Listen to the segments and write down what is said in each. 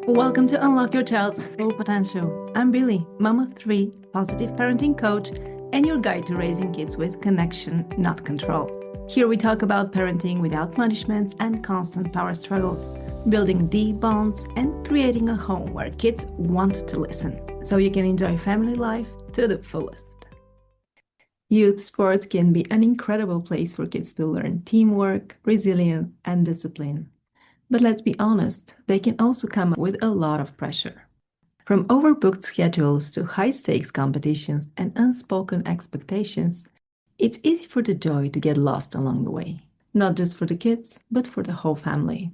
Welcome to Unlock Your Child's Full Potential. I'm Billy, mom of three, positive parenting coach, and your guide to raising kids with connection, not control. Here we talk about parenting without punishments and constant power struggles, building deep bonds, and creating a home where kids want to listen, so you can enjoy family life to the fullest. Youth sports can be an incredible place for kids to learn teamwork, resilience, and discipline. But let's be honest, they can also come with a lot of pressure. From overbooked schedules to high-stakes competitions and unspoken expectations, it's easy for the joy to get lost along the way, not just for the kids, but for the whole family.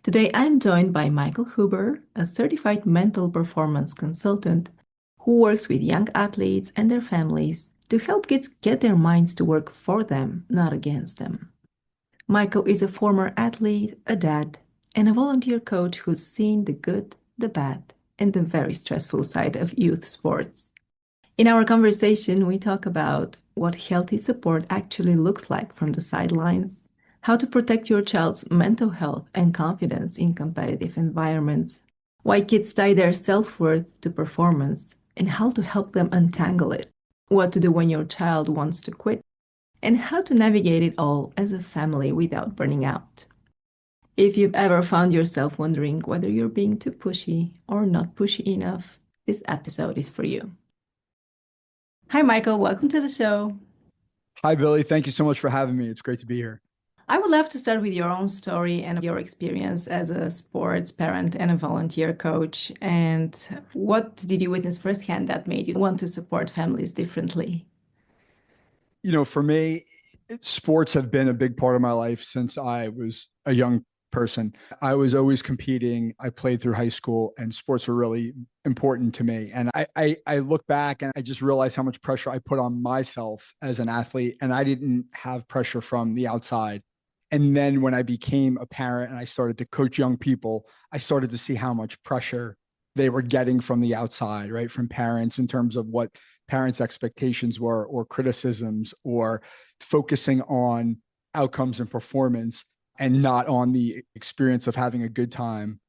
Today, I'm joined by Michael Huber, a certified mental performance consultant who works with young athletes and their families to help kids get their minds to work for them, not against them. Michael is a former athlete, a dad, and a volunteer coach who's seen the good, the bad, and the very stressful side of youth sports. In our conversation, we talk about what healthy support actually looks like from the sidelines, how to protect your child's mental health and confidence in competitive environments, why kids tie their self-worth to performance, and how to help them untangle it, what to do when your child wants to quit, and how to navigate it all as a family without burning out. If you've ever found yourself wondering whether you're being too pushy or not pushy enough, this episode is for you. Hi, Michael. Welcome to the show. Hi, Billy. Thank you so much for having me. It's great to be here. I would love to start with your own story and your experience as a sports parent and a volunteer coach. And what did you witness firsthand that made you want to support families differently? For me, sports have been a big part of my life since I was a young person. I was always competing. I played through high school, and sports were really important to me. And I look back and I just realized how much pressure I put on myself as an athlete, and I didn't have pressure from the outside. And then when I became a parent and I started to coach young people, I started to see how much pressure they were getting from the outside, right? From parents in terms of what parents' expectations were, or criticisms, or focusing on outcomes and performance and not on the experience of having a good time,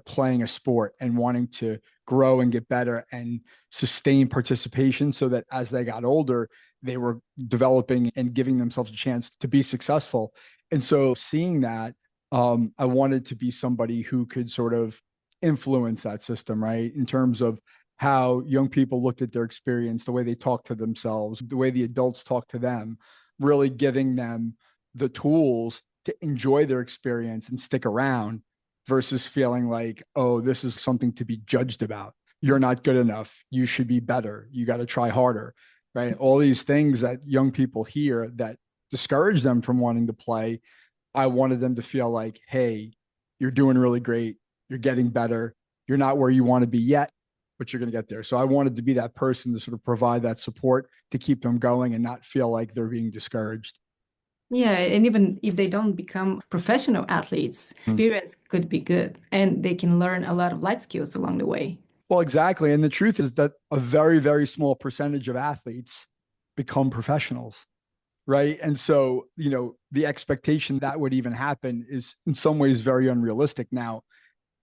playing a sport and wanting to grow and get better and sustain participation so that as they got older, they were developing and giving themselves a chance to be successful. And so seeing that, I wanted to be somebody who could sort of influence that system, right? In terms of how young people looked at their experience, the way they talk to themselves, the way the adults talk to them, really giving them the tools to enjoy their experience and stick around versus feeling like, oh, this is something to be judged about. You're not good enough. You should be better. You got to try harder, right? All these things that young people hear that discourage them from wanting to play. I wanted them to feel like, hey, you're doing really great. You're getting better. You're not where you want to be yet, but you're going to get there. So I wanted to be that person to sort of provide that support to keep them going and not feel like they're being discouraged. Yeah, and even if they don't become professional athletes, experience could be good and they can learn a lot of life skills along the way. Well, exactly. And the truth is that a very, very small percentage of athletes become professionals, right? And so, the expectation that would even happen is in some ways very unrealistic. Now,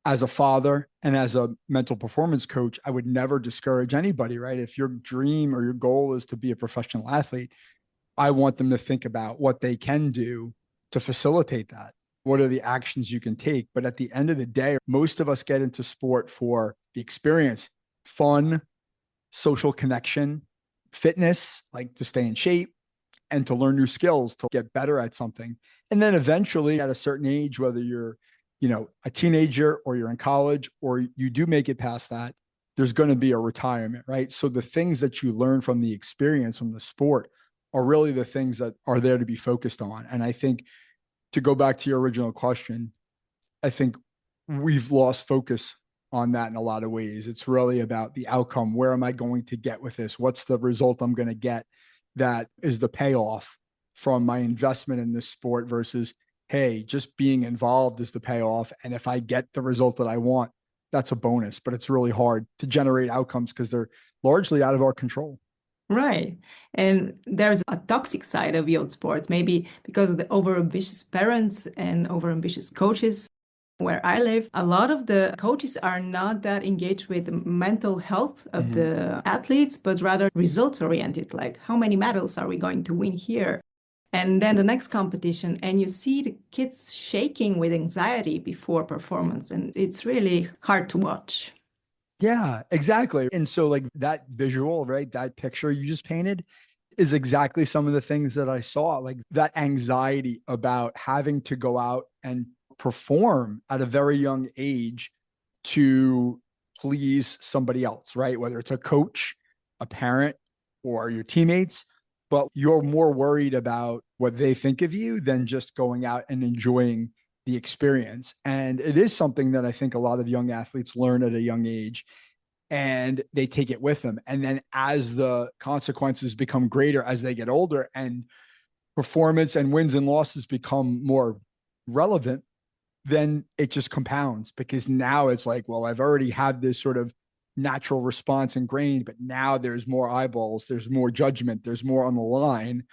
as a father and as a mental performance coach, I would never discourage anybody, right? If your dream or your goal is to be a professional athlete, I want them to think about what they can do to facilitate that. What are the actions you can take? But at the end of the day, most of us get into sport for the experience, fun, social connection, fitness, like to stay in shape and to learn new skills, to get better at something. And then eventually at a certain age, whether you're, a teenager or you're in college or you do make it past that, there's going to be a retirement, right? So the things that you learn from the experience, from the sport, are really the things that are there to be focused on. And I think, to go back to your original question, I think we've lost focus on that in a lot of ways. It's really about the outcome. Where am I going to get with this? What's the result I'm going to get that is the payoff from my investment in this sport versus, hey, just being involved is the payoff. And if I get the result that I want, that's a bonus. But it's really hard to generate outcomes because they're largely out of our control. Right. And there's a toxic side of youth sports, maybe because of the overambitious parents and overambitious coaches. Where I live, a lot of the coaches are not that engaged with the mental health of Mhm. the athletes, but rather results oriented, like how many medals are we going to win here? And then the next competition, and you see the kids shaking with anxiety before performance, and it's really hard to watch. Yeah, exactly. And so, like that visual, right? That picture you just painted is exactly some of the things that I saw, like that anxiety about having to go out and perform at a very young age to please somebody else, right? Whether it's a coach, a parent, or your teammates, but you're more worried about what they think of you than just going out and enjoying the experience. And it is something that I think a lot of young athletes learn at a young age and they take it with them. And then as the consequences become greater as they get older and performance and wins and losses become more relevant, then it just compounds because now it's like, well, I've already had this sort of natural response ingrained, but now there's more eyeballs, there's more judgment, there's more on the line.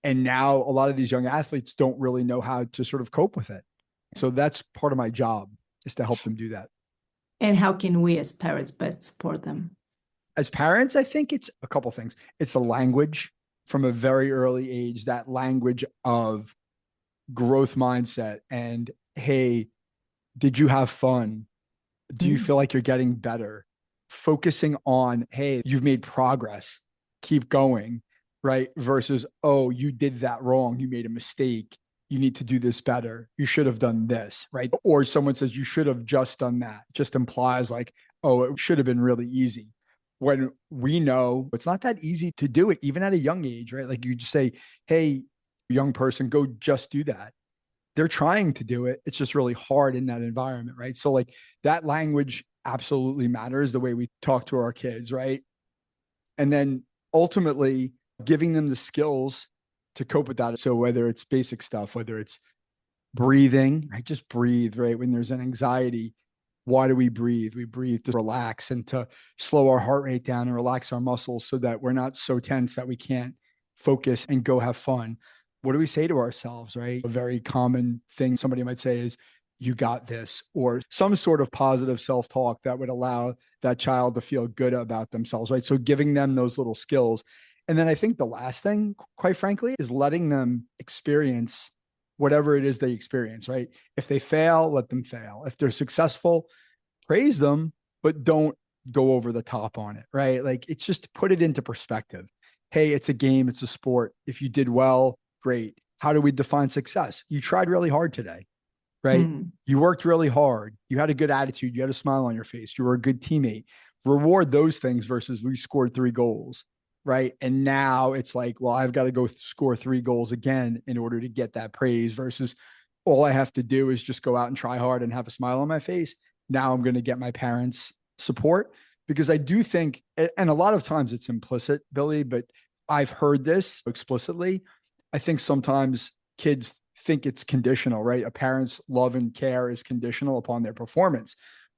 And now a lot of these young athletes don't really know how to sort of cope with it. So that's part of my job is to help them do that. And how can we as parents best support them? As parents, I think it's a couple things. It's the language from a very early age, that language of growth mindset and, hey, did you have fun? Do you Mm. feel like you're getting better? Focusing on, hey, you've made progress, keep going, right? Versus, oh, you did that wrong. You made a mistake. You need to do this better. You should have done this, right? Or someone says you should have just done that. Just implies like, oh, it should have been really easy. When we know it's not that easy to do it, even at a young age, right? Like you just say, hey, young person, go just do that. They're trying to do it. It's just really hard in that environment, right? So like that language absolutely matters, the way we talk to our kids, right? And then ultimately giving them the skills to cope with that. So whether it's basic stuff, whether it's breathing, right? Just breathe, right? When there's an anxiety, why do we breathe? We breathe to relax and to slow our heart rate down and relax our muscles so that we're not so tense that we can't focus and go have fun. What do we say to ourselves, right? A very common thing somebody might say is, you got this, or some sort of positive self talk that would allow that child to feel good about themselves, right? So giving them those little skills. And then I think the last thing, quite frankly, is letting them experience whatever it is they experience, right? If they fail, let them fail. If they're successful, praise them, but don't go over the top on it, right? Like it's just put it into perspective. Hey, it's a game, it's a sport. If you did well, great. How do we define success? You tried really hard today, right? Mm. You worked really hard. You had a good attitude. You had a smile on your face. You were a good teammate. Reward those things versus we scored 3 goals, right? And now it's like, well, I've got to go score 3 goals again in order to get that praise versus all I have to do is just go out and try hard and have a smile on my face. Now I'm going to get my parents' support because I do think, and a lot of times it's implicit, Billy, but I've heard this explicitly. I think sometimes kids think it's conditional, right? A parent's love and care is conditional upon their performance.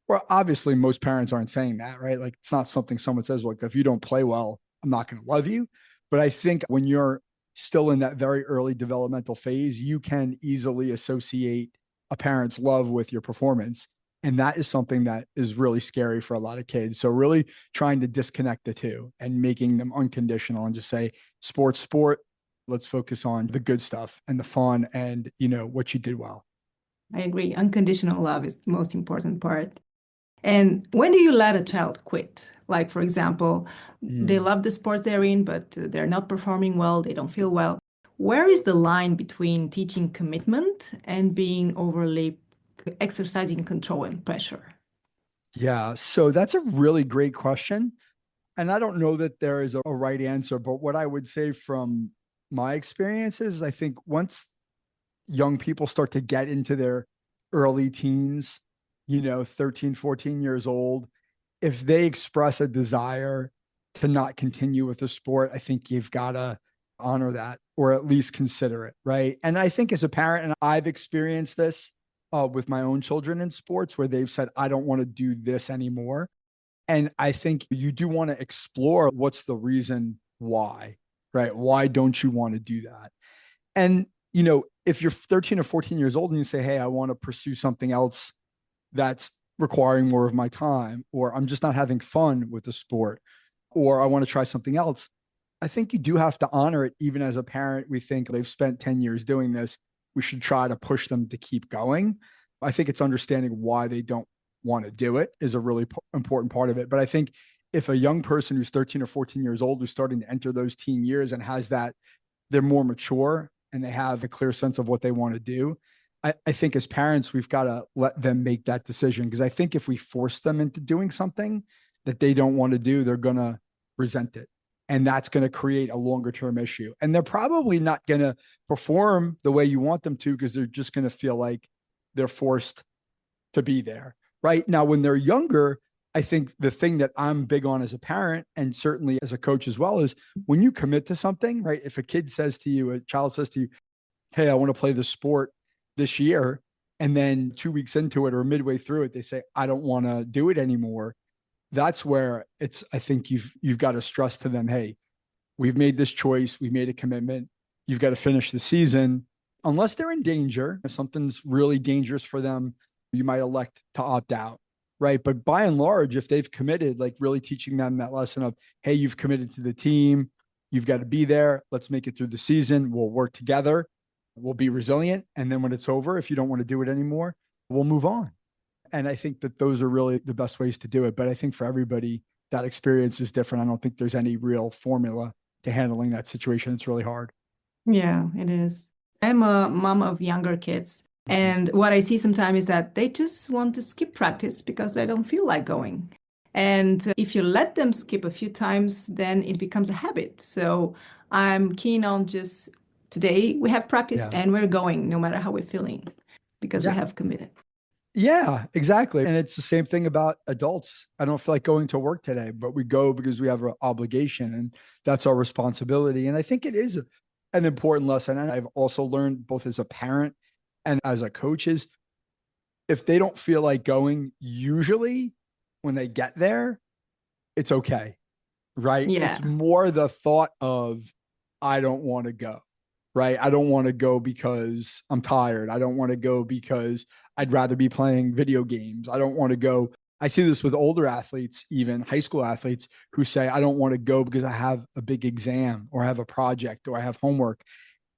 Well, obviously, most parents aren't saying that, right? Like, it's not something someone says, like, if you don't play well, I'm not going to love you. But I think when you're still in that very early developmental phase, you can easily associate a parent's love with your performance. And that is something that is really scary for a lot of kids. So, really trying to disconnect the two and making them unconditional and just say, sports, sport, let's focus on the good stuff and the fun and, what you did well. I agree. Unconditional love is the most important part. And when do you let a child quit? Like, for example, they Mm. love the sports they're in, but they're not performing well, they don't feel well. Where is the line between teaching commitment and being overly exercising control and pressure? Yeah. So that's a really great question. And I don't know that there is a right answer, but what I would say from my experiences, I think once young people start to get into their early teens, 13, 14 years old, if they express a desire to not continue with the sport, I think you've got to honor that or at least consider it. Right. And I think as a parent, and I've experienced this with my own children in sports where they've said, I don't want to do this anymore. And I think you do want to explore what's the reason why, right? Why don't you want to do that? And, if you're 13 or 14 years old and you say, hey, I want to pursue something else that's requiring more of my time, or I'm just not having fun with the sport, or I want to try something else. I think you do have to honor it. Even as a parent, we think they've spent 10 years doing this. We should try to push them to keep going. I think it's understanding why they don't want to do it is a really important part of it. But I think if a young person who's 13 or 14 years old, who's starting to enter those teen years and has that, they're more mature and they have a clear sense of what they want to do. I think as parents, we've got to let them make that decision, because I think if we force them into doing something that they don't want to do, they're going to resent it. And that's going to create a longer term issue. And they're probably not going to perform the way you want them to, because they're just going to feel like they're forced to be there. Right now, when they're younger, I think the thing that I'm big on as a parent, and certainly as a coach as well, is when you commit to something, right? If a child says to you, hey, I want to play this sport this year, and then 2 weeks into it or midway through it, they say, I don't want to do it anymore. That's where I think you've got to stress to them, hey, we've made this choice. We made a commitment. You've got to finish the season. Unless they're in danger, if something's really dangerous for them, you might elect to opt out. Right. But by and large, if they've committed, like really teaching them that lesson of, hey, you've committed to the team, you've got to be there. Let's make it through the season. We'll work together. We'll be resilient. And then when it's over, if you don't want to do it anymore, we'll move on. And I think that those are really the best ways to do it. But I think for everybody, that experience is different. I don't think there's any real formula to handling that situation. It's really hard. Yeah, it is. I'm a mom of younger kids. And what I see sometimes is that they just want to skip practice because they don't feel like going. And if you let them skip a few times, then it becomes a habit. So I'm keen on just today we have practice Yeah. and we're going no matter how we're feeling because we Yeah. have committed. Yeah, exactly. And it's the same thing about adults. I don't feel like going to work today, but we go because we have an obligation, and that's our responsibility. And I think it is an important lesson. And I've also learned both as a parent and as a coach is if they don't feel like going, usually when they get there, it's okay. Right. Yeah. It's more the thought of, I don't want to go. Right. I don't want to go because I'm tired. I don't want to go because I'd rather be playing video games. I don't want to go. I see this with older athletes, even high school athletes, who say, I don't want to go because I have a big exam or I have a project or I have homework.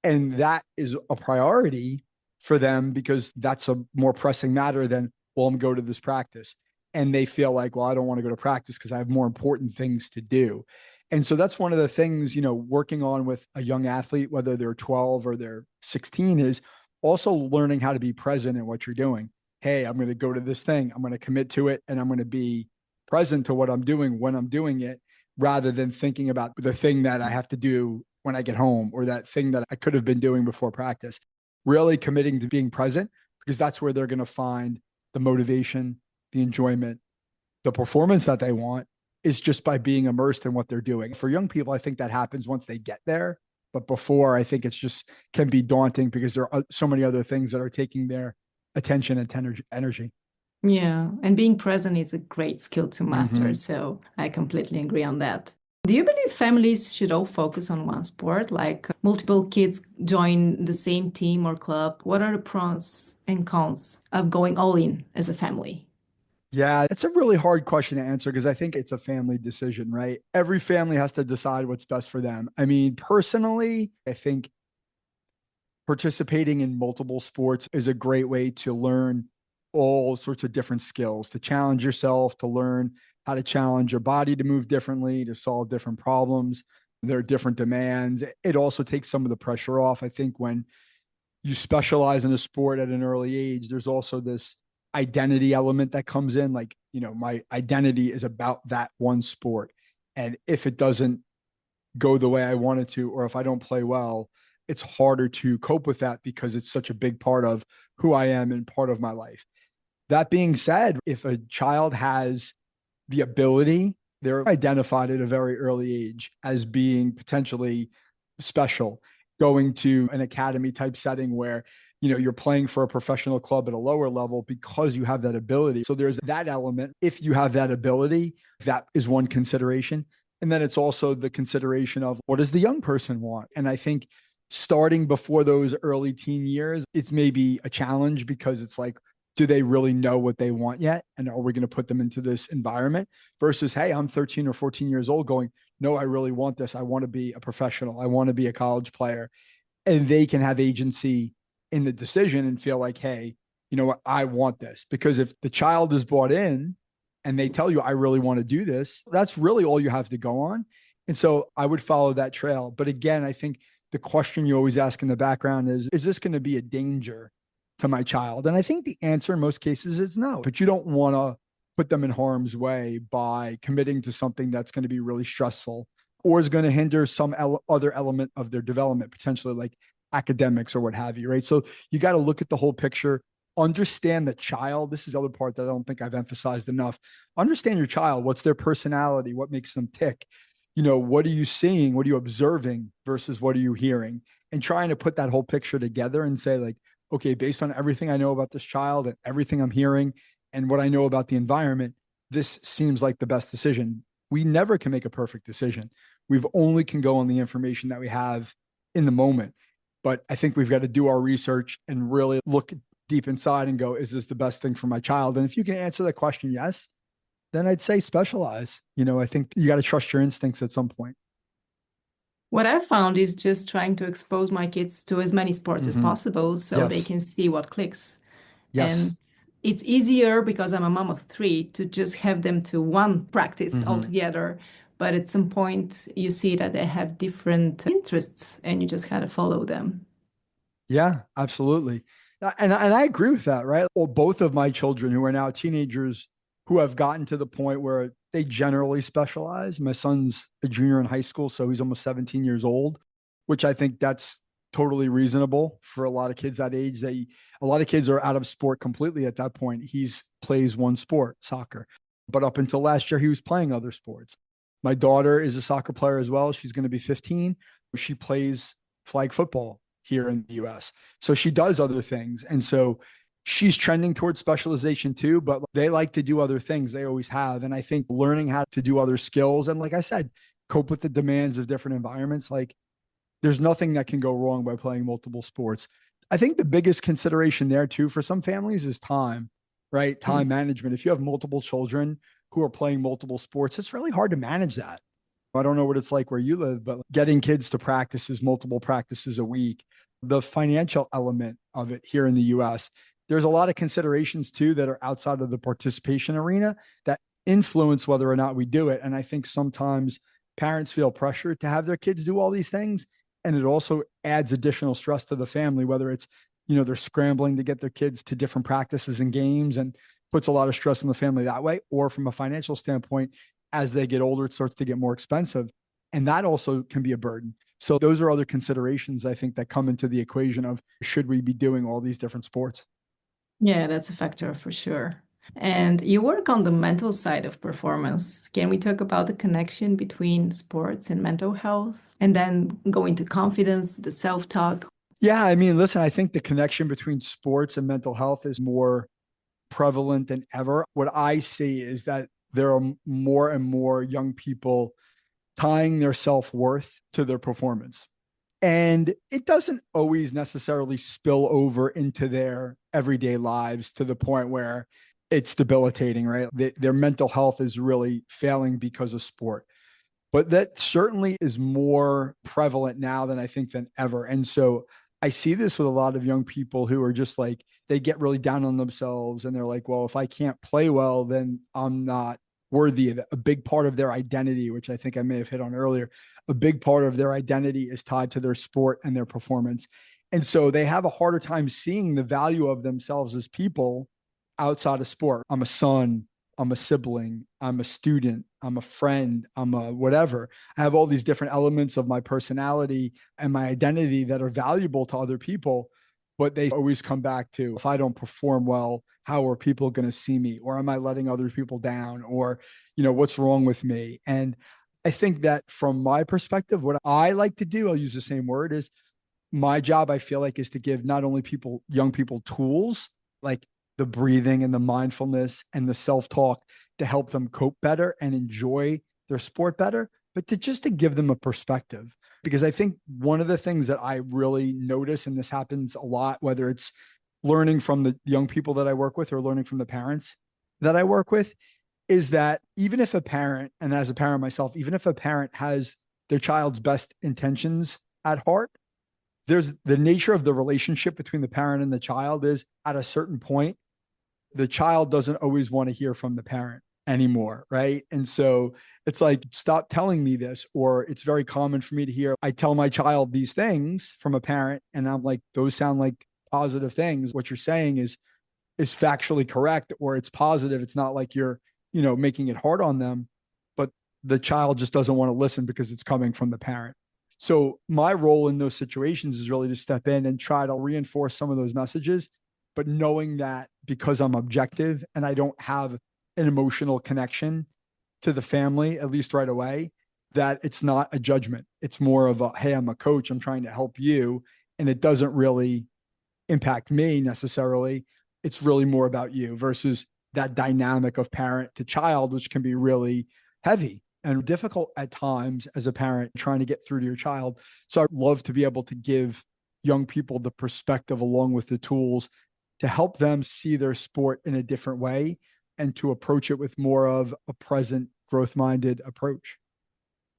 And that is a priority for them because that's a more pressing matter than, well, I'm going to this practice. And they feel like, well, I don't want to go to practice because I have more important things to do. And so that's one of the things, working on with a young athlete, whether they're 12 or they're 16, is also learning how to be present in what you're doing. Hey, I'm going to go to this thing. I'm going to commit to it, and I'm going to be present to what I'm doing when I'm doing it, rather than thinking about the thing that I have to do when I get home or that thing that I could have been doing before practice. Really committing to being present, because that's where they're going to find the motivation, the enjoyment, the performance that they want, is just by being immersed in what they're doing. For young people, I think that happens once they get there. But before, I think it's just can be daunting because there are so many other things that are taking their attention and energy. Yeah. And being present is a great skill to master. Mhm. So I completely agree on that. Do you believe families should all focus on one sport, like multiple kids join the same team or club? What are the pros and cons of going all in as a family? Yeah, it's a really hard question to answer because I think it's a family decision, right? Every family has to decide what's best for them. I mean, personally, I think participating in multiple sports is a great way to learn all sorts of different skills, to challenge yourself, to learn how to challenge your body to move differently, to solve different problems. There are different demands. It also takes some of the pressure off. I think when you specialize in a sport at an early age, there's also this identity element that comes in. Like, my identity is about that one sport. And if it doesn't go the way I want it to, or if I don't play well, it's harder to cope with that because it's such a big part of who I am and part of my life. That being said, if a child has the ability, they're identified at a very early age as being potentially special, going to an academy type setting where you're playing for a professional club at a lower level because you have that ability. So there's that element. If you have that ability, that is one consideration. And then it's also the consideration of, what does the young person want? And I think starting before those early teen years, it's maybe a challenge because it's like, do they really know what they want yet? And are we going to put them into this environment versus, hey, I'm 13 or 14 years old going, no, I really want this. I want to be a professional. I want to be a college player. And they can have agency in the decision and feel like, hey, you know what? I want this. Because if the child is bought in and they tell you, I really want to do this, that's really all you have to go on. And so I would follow that trail. But again, I think the question you always ask in the background is this going to be a danger to my child? And I think the answer in most cases is no, but you don't want to put them in harm's way by committing to something that's going to be really stressful or is going to hinder some other element of their development, potentially like academics or what have you, right? So you got to look at the whole picture, understand the child. This is the other part that I don't think I've emphasized enough. Understand your child. What's their personality? What makes them tick? You know, what are you seeing? What are you observing versus what are you hearing? And trying to put that whole picture together and say like, okay, based on everything I know about this child and everything I'm hearing and what I know about the environment, this seems like the best decision. We never can make a perfect decision. We've only can go on the information that we have in the moment. But I think we've got to do our research and really look deep inside and go, is this the best thing for my child? And if you can answer that question, yes, then I'd say specialize. You know, I think you got to trust your instincts at some point. What I found is just trying to expose my kids to as many sports as possible so they Yes. can see what clicks. Yes. And it's easier because I'm a mom of three to just have them to one practice altogether. But at some point, you see that they have different interests and you just gotta follow them. Yeah, absolutely. And I agree with that, right? Well, both of my children who are now teenagers who have gotten to the point where they generally specialize. My son's a junior in high school, so he's almost 17 years old, which I think that's totally reasonable for a lot of kids that age. A lot of kids are out of sport completely at that point. He's plays one sport, soccer. But up until last year, he was playing other sports. My daughter is a soccer player as well. She's going to be 15. She plays flag football here in the US. So she does other things. And so she's trending towards specialization too, but they like to do other things. They always have. And I think learning how to do other skills and, like I said, cope with the demands of different environments, like there's nothing that can go wrong by playing multiple sports. I think the biggest consideration there too for some families is time, right? Time management. If you have multiple children who are playing multiple sports, it's really hard to manage that. I don't know what it's like where you live, but getting kids to practices, multiple practices a week, the financial element of it here in the US, there's a lot of considerations too that are outside of the participation arena that influence whether or not we do it. And I think sometimes parents feel pressure to have their kids do all these things. And it also adds additional stress to the family, whether it's, you know, they're scrambling to get their kids to different practices and games and puts a lot of stress on the family that way, or from a financial standpoint, as they get older, it starts to get more expensive. And that also can be a burden. So those are other considerations, I think, that come into the equation of should we be doing all these different sports? Yeah, that's a factor for sure. And you work on the mental side of performance. Can we talk about the connection between sports and mental health? And then go into confidence, the self-talk. Yeah, I mean, listen, I think the connection between sports and mental health is more prevalent than ever. What I see is that there are more and more young people tying their self-worth to their performance. And it doesn't always necessarily spill over into their everyday lives to the point where it's debilitating, right? Their mental health is really failing because of sport. But that certainly is more prevalent now than I think than ever. And so I see this with a lot of young people who are just like, they get really down on themselves and they're like, well, if I can't play well, then I'm not worthy of it. A big part of their identity, which I think I may have hit on earlier, a big part of their identity is tied to their sport and their performance. And so they have a harder time seeing the value of themselves as people outside of sport. I'm a son, I'm a sibling, I'm a student, I'm a friend, I'm a whatever. I have all these different elements of my personality and my identity that are valuable to other people, but they always come back to, if I don't perform well, how are people going to see me? Or am I letting other people down? Or, you know, what's wrong with me? And I think that from my perspective, what I like to do, I'll use the same word, is my job, I feel like, is to give not only people, young people, tools like the breathing and the mindfulness and the self-talk to help them cope better and enjoy their sport better, but to give them a perspective. Because I think one of the things that I really notice, and this happens a lot, whether it's learning from the young people that I work with or learning from the parents that I work with is that even if a parent, and as a parent myself, even if a parent has their child's best intentions at heart, there's the nature of the relationship between the parent and the child is at a certain point, the child doesn't always want to hear from the parent anymore. Right. And so it's like, stop telling me this, or it's very common for me to hear, I tell my child these things from a parent. And I'm like, those sound like positive things. What you're saying is factually correct, or it's positive. It's not like you're, making it hard on them, but the child just doesn't want to listen because it's coming from the parent. So my role in those situations is really to step in and try to reinforce some of those messages, but knowing that because I'm objective and I don't have an emotional connection to the family, at least right away, that it's not a judgment. It's more of a, hey, I'm a coach, I'm trying to help you. And it doesn't really impact me necessarily. It's really more about you versus that dynamic of parent to child, which can be really heavy and difficult at times as a parent trying to get through to your child. So I'd love to be able to give young people the perspective along with the tools to help them see their sport in a different way and to approach it with more of a present, growth-minded approach.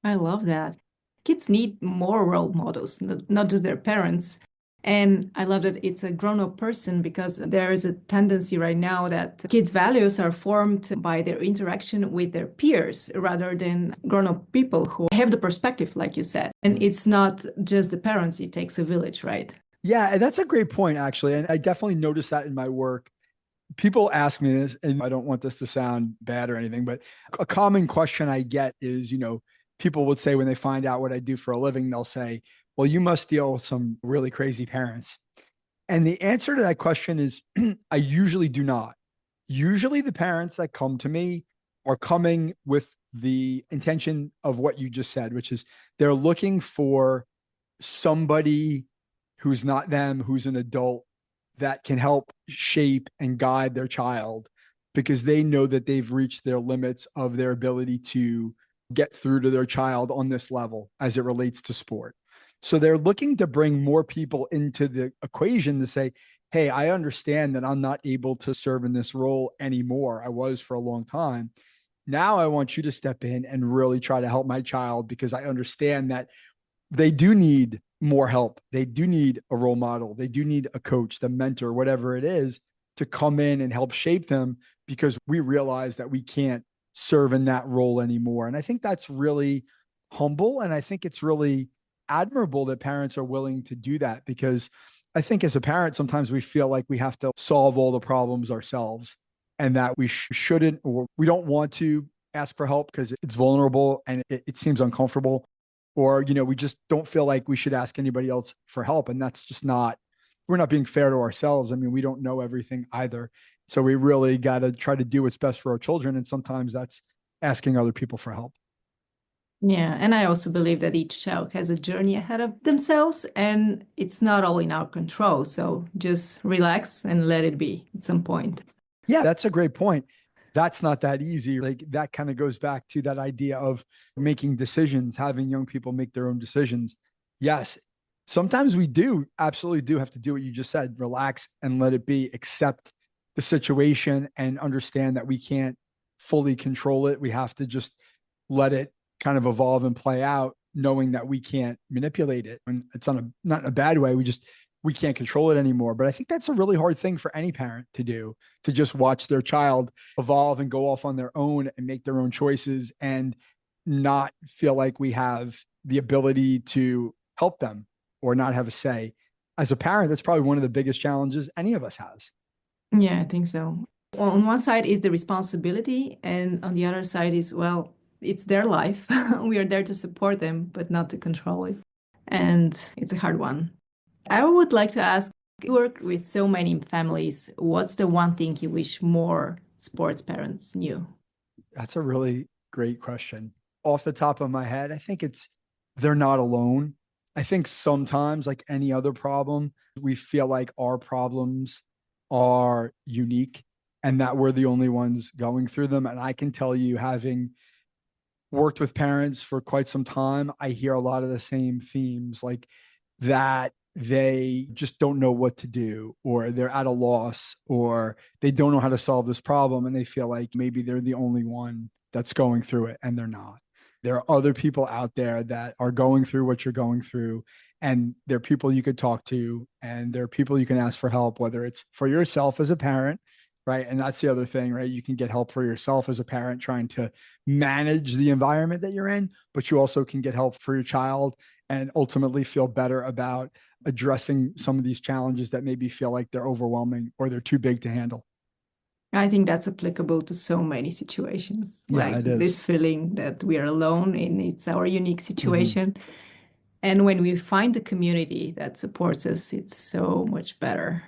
I love that. Kids need more role models, not just their parents. And I love that it's a grown-up person because there is a tendency right now that kids' values are formed by their interaction with their peers rather than grown-up people who have the perspective, like you said. And it's not just the parents, it takes a village, right? Yeah, and that's a great point, actually. And I definitely notice that in my work. People ask me this, and I don't want this to sound bad or anything, but a common question I get is, people would say when they find out what I do for a living, they'll say, well, you must deal with some really crazy parents. And the answer to that question is I usually do not. Usually the parents that come to me are coming with the intention of what you just said, which is they're looking for somebody who's not them, who's an adult that can help shape and guide their child because they know that they've reached their limits of their ability to get through to their child on this level as it relates to sport. So they're looking to bring more people into the equation to say, hey, I understand that I'm not able to serve in this role anymore. I was for a long time. Now I want you to step in and really try to help my child because I understand that they do need more help. They do need a role model. They do need a coach, the mentor, whatever it is, to come in and help shape them because we realize that we can't serve in that role anymore. And I think that's really humble. And I think it's really admirable that parents are willing to do that because I think as a parent, sometimes we feel like we have to solve all the problems ourselves and that we shouldn't, or we don't want to ask for help because it's vulnerable and it seems uncomfortable. Or, we just don't feel like we should ask anybody else for help. And that's just not, we're not being fair to ourselves. I mean, we don't know everything either. So we really got to try to do what's best for our children. And sometimes that's asking other people for help. Yeah, and I also believe that each child has a journey ahead of themselves and it's not all in our control. So just relax and let it be at some point. Yeah, that's a great point. That's not that easy. Like that kind of goes back to that idea of making decisions, having young people make their own decisions. Yes, sometimes we do absolutely do have to do what you just said, relax and let it be, accept the situation and understand that we can't fully control it. We have to just let it kind of evolve and play out, knowing that we can't manipulate it. And it's not in a bad way. We can't control it anymore. But I think that's a really hard thing for any parent to do, to just watch their child evolve and go off on their own and make their own choices and not feel like we have the ability to help them or not have a say. As a parent, that's probably one of the biggest challenges any of us has. Yeah, I think so. On one side is the responsibility, and on the other side is, well, it's their life. We are there to support them, but not to control it. And it's a hard one. I would like to ask, you work with so many families. What's the one thing you wish more sports parents knew? That's a really great question. Off the top of my head, I think they're not alone. I think sometimes, like any other problem, we feel like our problems are unique and that we're the only ones going through them. And I can tell you, having worked with parents for quite some time, I hear a lot of the same themes like that they just don't know what to do, or they're at a loss, or they don't know how to solve this problem. And they feel like maybe they're the only one that's going through it, and they're not. There are other people out there that are going through what you're going through. And there are people you could talk to, and there are people you can ask for help, whether it's for yourself as a parent, right? And that's the other thing, right? You can get help for yourself as a parent trying to manage the environment that you're in, but you also can get help for your child and ultimately feel better about addressing some of these challenges that maybe feel like they're overwhelming or they're too big to handle. I think that's applicable to so many situations. Yeah, Like it is. this feeling that we are alone and it's our unique situation. Mm-hmm. And when we find the community that supports us, it's so much better.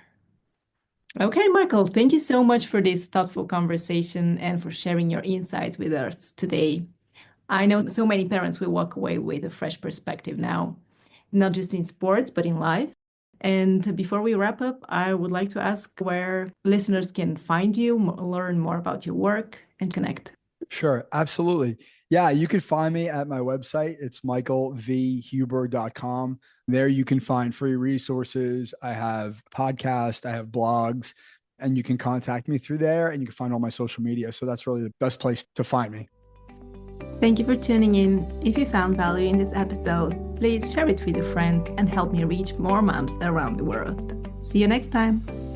Okay, Michael, thank you so much for this thoughtful conversation and for sharing your insights with us today. I know so many parents will walk away with a fresh perspective now, not just in sports, but in life. And before we wrap up, I would like to ask where listeners can find you, learn more about your work, and connect. Sure, absolutely. Yeah, you can find me at my website. It's michaelvhuber.com. There you can find free resources. I have podcasts, I have blogs, and you can contact me through there, and you can find all my social media. So that's really the best place to find me. Thank you for tuning in. If you found value in this episode, please share it with a friend and help me reach more moms around the world. See you next time.